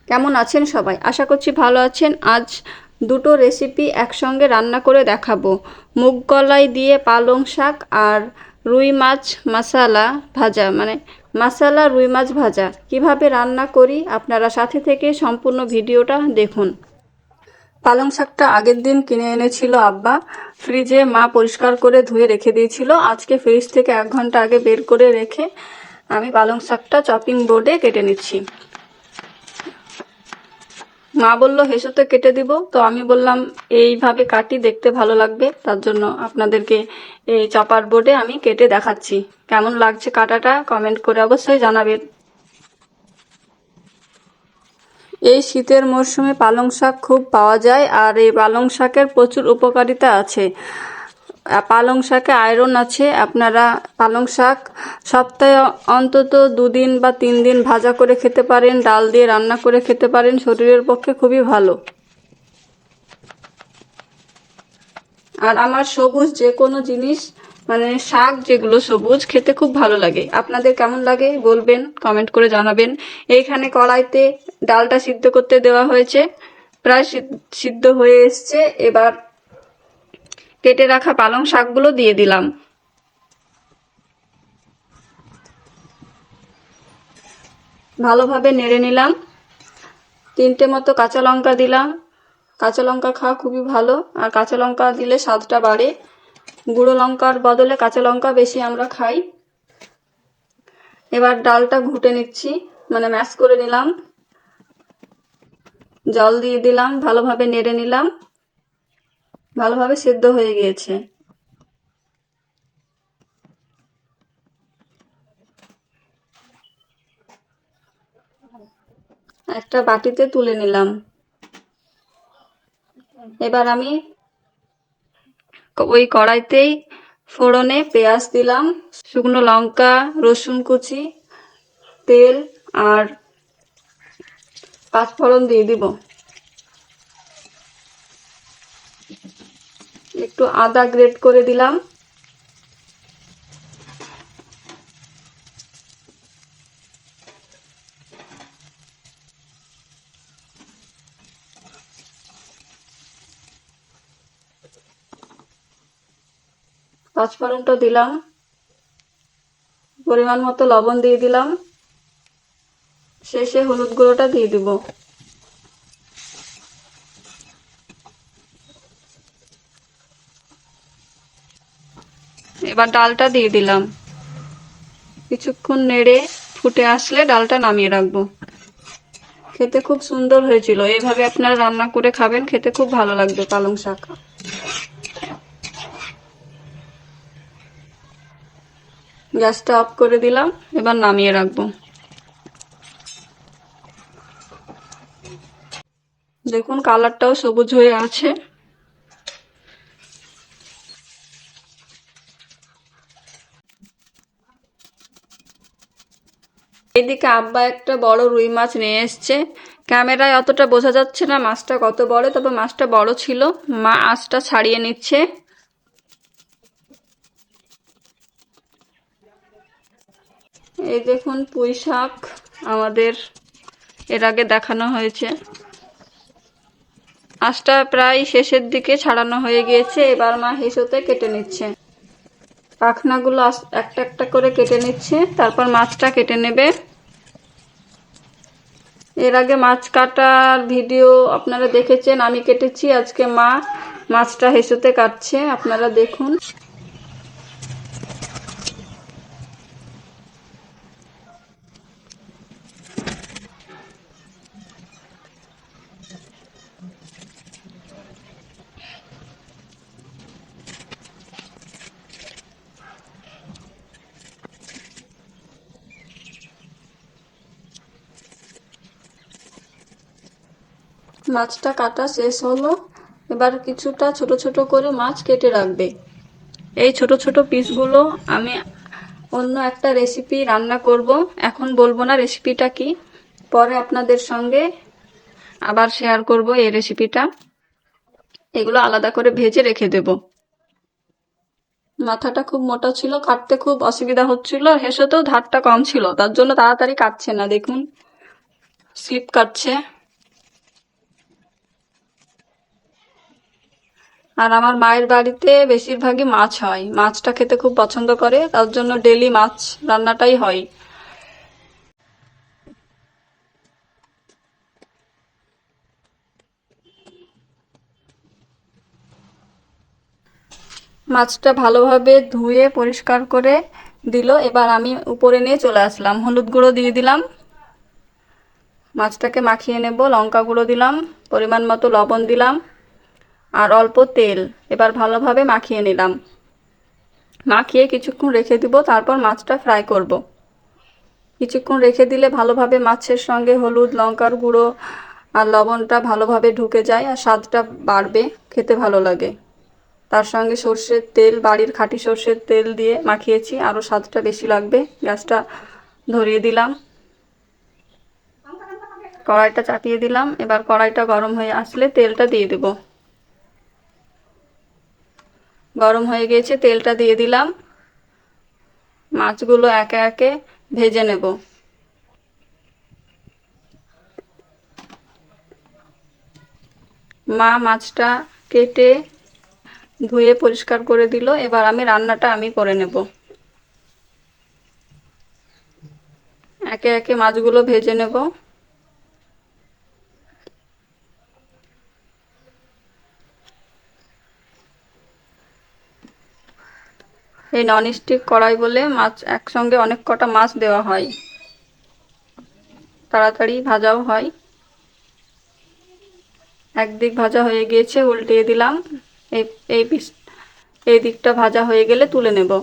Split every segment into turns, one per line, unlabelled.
কেমন আছেন সবাই? আশা করছি ভালো আছেন। আজ দুটো রেসিপি একসঙ্গে রান্না করে দেখাবো। মুগ কলাই দিয়ে পালং শাক আর রুই মাছ মশালা ভাজা, মানে মশালা রুই মাছ ভাজা কিভাবে রান্না করি আপনারা সাথে থেকে সম্পূর্ণ ভিডিওটা দেখুন। পালং শাকটা আগের দিন কিনে এনেছিল আব্বা, ফ্রিজে মা পরিষ্কার করে ধুয়ে রেখে দিয়েছিল। আজকে ফ্রিজ থেকে 1 ঘন্টা আগে বের করে রেখে আমি পালং শাকটা চপিং বোর্ডে কেটে নিচ্ছি। মা বললো হেসোতে কেটে দিব, তো আমি বললাম এইভাবে কাটি, দেখতে ভালো লাগবে, তার জন্য আপনাদেরকে এই চপার বোর্ডে আমি কেটে দেখাচ্ছি। কেমন লাগছে কাটাটা কমেন্ট করে অবশ্যই জানাবেন। এই শীতের মরশুমে পালং শাক খুব পাওয়া যায়, আর এই পালং শাকের প্রচুর উপকারিতা আছে। পালং শাকে আয়রন আছে। আপনারা পালং শাক সপ্তাহে অন্তত 2 দিন বা 3 দিন ভাজা করে খেতে পারেন, ডাল দিয়ে রান্না করে খেতে পারেন, শরীরের পক্ষে খুবই ভালো। আর আমার সবুজ যে কোনো জিনিস, মানে শাক যেগুলো সবুজ, খেতে খুব ভালো লাগে। আপনাদের কেমন লাগে বলবেন, কমেন্ট করে জানাবেন। এইখানে কড়াইতে ডালটা সিদ্ধ করতে দেওয়া হয়েছে, প্রায় সিদ্ধ হয়ে এসছে। এবার কেটে রাখা পালং শাকগুলো দিয়ে দিলাম। ভালোভাবে নেড়ে নিলাম। 3টে মতো কাঁচা লঙ্কা দিলাম। কাঁচা লঙ্কা খাওয়া খুবই ভালো, আর কাঁচা লঙ্কা দিলে স্বাদটা বাড়ে। গুঁড়ো লঙ্কার বদলে কাঁচা লঙ্কা বেশি আমরা খাই। এবার ডালটা ঘুটে নিচ্ছি, মানে ম্যাশ করে নিলাম। জল দিয়ে দিলাম, ভালোভাবে নেড়ে নিলাম। ভালোভাবে সেদ্ধ হয়ে গিয়েছে। একটা বাটিতে তুলে নিলাম। এবার আমি ওই কড়াইতেই ফোড়নে পেঁয়াজ দিলাম, শুকনো লঙ্কা, রসুন কুচি, তেল আর পাঁচফোড়ন দিয়ে দিব। একটু আদা গ্রেট করে দিলাম। পাঁচফোড়নটা দিলাম। পরিমাণ মতো লবণ দিয়ে দিলাম। শেষে হলুদ গুঁড়োটা দিয়ে দিব। এবার ডালটা দিয়ে দিলাম। কিছুক্ষণ নেড়ে ফুটে আসলে ডালটা নামিয়ে রাখবো। খেতে খুব সুন্দর হয়েছিল। এইভাবে আপনারা রান্না করে খাবেন, খেতে খুব ভালো লাগবে পালং শাক। গ্যাসটা অফ করে দিলাম, এবার নামিয়ে রাখবো। দেখুন কালারটাও সবুজ হয়ে আছে। এদিকে আব্বা একটা বড় রুই মাছ নিয়ে এসছে। ক্যামেরায় অতটা বোঝা যাচ্ছে না মাছটা কত বড়, তবে মাছটা বড় ছিল। মা আঁশটা ছাড়িয়ে নিচ্ছে। এই দেখুন পুঁই শাক আমাদের এর আগে দেখানো হয়েছে। আঁশটা প্রায় শেষের দিকে ছাড়ানো হয়ে গিয়েছে। এবার মা হেসোতে কেটে নিচ্ছে। পাখনাগুলো একটা একটা করে কেটে নিচ্ছে, তারপর মাছটা কেটে নেবে। এর আগে মাছ কাটার ভিডিও আপনারা দেখেছেন, আমি কেটেছি। আজকে মা মাছটা হেসোতে কাটছে, আপনারা দেখুন। মাছটা কাটা শেষ হলো। এবার কিছুটা ছোট ছোট করে মাছ কেটে রাখবে। এই ছোট ছোট পিসগুলো আমি অন্য একটা রেসিপি রান্না করব, এখন বলবো না রেসিপিটা কি, পরে আপনাদের সঙ্গে আবার শেয়ার করব এই রেসিপিটা। এগুলো আলাদা করে ভেজে রেখে দেব। মাথাটা খুব মোটা ছিল, কাটতে খুব অসুবিধা হচ্ছিল। হেসেতেও ধারটা কম ছিল, তার জন্য তাড়াতাড়ি কাটছে না। দেখুন স্লিপ কাটছে। আর আমার মায়ের বাড়িতে বেশিরভাগই মাছ হয়, মাছটা খেতে খুব পছন্দ করে, তার জন্য ডেলি মাছ রান্নাটাই হয়। মাছটা ভালোভাবে ধুয়ে পরিষ্কার করে দিল। এবার আমি উপরে নিয়ে চলে আসলাম, হলুদ গুঁড়ো দিয়ে দিলাম, মাছটাকে মাখিয়ে নেব, লঙ্কা গুঁড়ো দিলাম, পরিমাণ মতো লবণ দিলাম আর অল্প তেল। এবার ভালোভাবে মাখিয়ে নিলাম, মাখিয়ে কিছুক্ষণ রেখে দিব, তারপর মাছটা ফ্রাই করব। কিছুক্ষণ রেখে দিলে ভালোভাবে মাছের সঙ্গে হলুদ লঙ্কার গুঁড়ো আর লবণটা ভালোভাবে ঢুকে যায় আর স্বাদটা বাড়বে, খেতে ভালো লাগে। তার সঙ্গে সর্ষের তেল, বাড়ির খাঁটি সর্ষের তেল দিয়ে মাখিয়েছি, আরও স্বাদটা বেশি লাগবে। গ্যাসটা ধরিয়ে দিলাম, কড়াইটা চাপিয়ে দিলাম। এবার কড়াইটা গরম হয়ে আসলে তেলটা দিয়ে দেব। গরম হয়ে গিয়েছে, তেলটা দিয়ে দিলাম, মাছগুলো একে একে ভেজে নেব। মা মাছটা কেটে ধুয়ে পরিষ্কার করে দিল। এবার রান্নাটা আমি করে নেব। একে একে মাছগুলো ভেজে নেব। এই ননস্টিক কড়াই বলে মাছ একসঙ্গে অনেক কটা মাছ দেওয়া হয়, তাড়াতাড়ি ভাজাও হয়। একদিক ভাজা হয়ে গিয়েছে, উল্টিয়ে দিলাম। এই এই দিকটা ভাজা হয়ে গেলে তুলে নেব।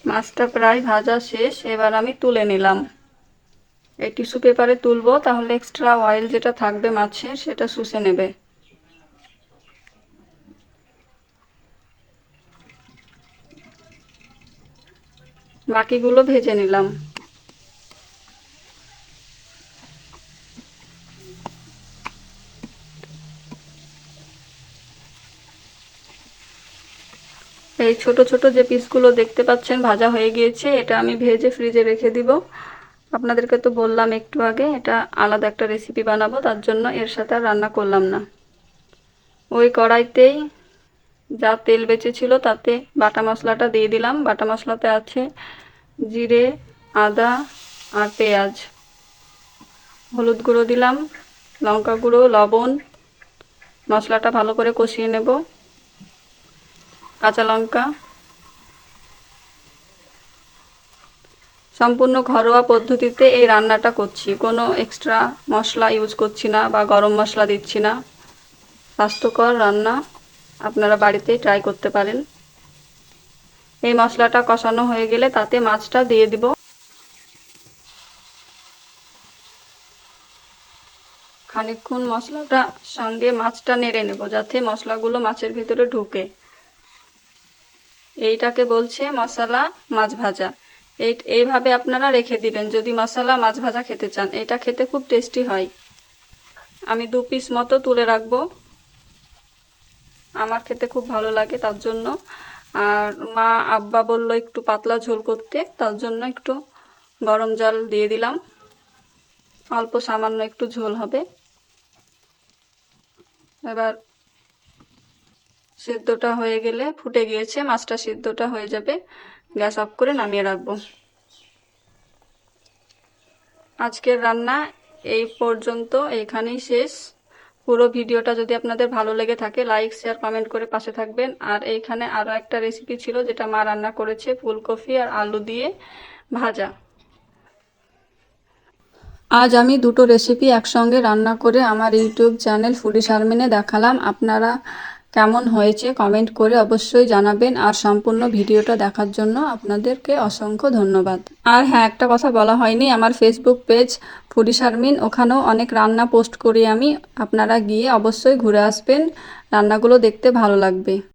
মাছটা প্রায় ভাজা শেষ, এবার আমি তুলে নিলাম। এই টিস্যু পেপারে তুলবো, তাহলে এক্সট্রা অয়েল যেটা থাকবে মাছের সেটা শুষে নেবে। বাকিগুলো ভেজে নিলাম। এই ছোট ছোট যে পিসগুলো দেখতে পাচ্ছেন ভাজা হয়ে গিয়েছে, এটা আমি ভেজে ফ্রিজে রেখে দিব। আপনাদেরকে তো বললাম একটু আগে এটা আলাদা একটা রেসিপি বানাবো, তার জন্য এর সাথে আর রান্না করলাম না। ওই কড়াইতেই যা তেল বেঁচেছিল তাতে বাটা মশলাটা দিয়ে দিলাম। বাটা মশলাতে আছে জিরে, আদা আর পেঁয়াজ। হলুদ গুঁড়ো দিলাম, লঙ্কা গুঁড়ো, লবণ। মশলাটা ভালো করে কষিয়ে নেব। কাঁচা লঙ্কা। সম্পূর্ণ ঘরোয়া পদ্ধতিতে এই রান্নাটা করছি, কোনো এক্সট্রা মশলা ইউজ করছি না বা গরম মশলা দিচ্ছি না। স্বাস্থ্যকর রান্না, আপনারা বাড়িতেই ট্রাই করতে পারেন। এই মশলাটা কষানো হয়ে গেলে তাতে মাছটা দিয়ে দিব। খানিকক্ষণ মশলাটা সঙ্গে মাছটা নেড়ে নেব, যাতে মশলাগুলো মাছের ভিতরে ঢুকে। এইটাকে বলছে মশলা মাছ ভাজা। এইভাবে আপনারা রেখে দিবেন যদি মশলা মাছ ভাজা খেতে চান। এটা খেতে খুব টেস্টি হয়। আমি 2 পিস মতো তুলে রাখবো, আমার খেতে খুব ভালো লাগে তার জন্য। আর মা আব্বা বললো একটু পাতলা ঝোল করতে, তার জন্য একটু গরম জল দিয়ে দিলাম, অল্প সামান্য একটু ঝোল হবে। এবার সিদ্ধটা হয়ে গেলে, ফুটে গিয়েছে, মাছটা সিদ্ধটা হয়ে যাবে, গ্যাস অফ করে নামিয়ে রাখবো। আজকের রান্না এই পর্যন্ত, এখানেই শেষ। পুরো ভিডিওটা যদি আপনাদের ভালো লেগে থাকে লাইক শেয়ার কমেন্ট করে পাশে থাকবেন। আর এইখানে আরও একটা রেসিপি ছিল যেটা মা রান্না করেছে, ফুলকপি আর আলু দিয়ে ভাজা। আজ আমি দুটো রেসিপি একসঙ্গে রান্না করে আমার ইউটিউব চ্যানেল ফুডি শারমিনে দেখালাম। আপনারা কেমন হয়েছে কমেন্ট করে অবশ্যই জানাবেন। আর সম্পূর্ণ ভিডিওটা দেখার জন্য আপনাদেরকে অসংখ্য ধন্যবাদ। আর হ্যাঁ, একটা কথা বলা হয়নি, আমার ফেসবুক পেজ ফুডি শারমিন, ওখানেও অনেক রান্না পোস্ট করি আমি। আপনারা গিয়ে অবশ্যই ঘুরে আসবেন, রান্নাগুলো দেখতে ভালো লাগবে।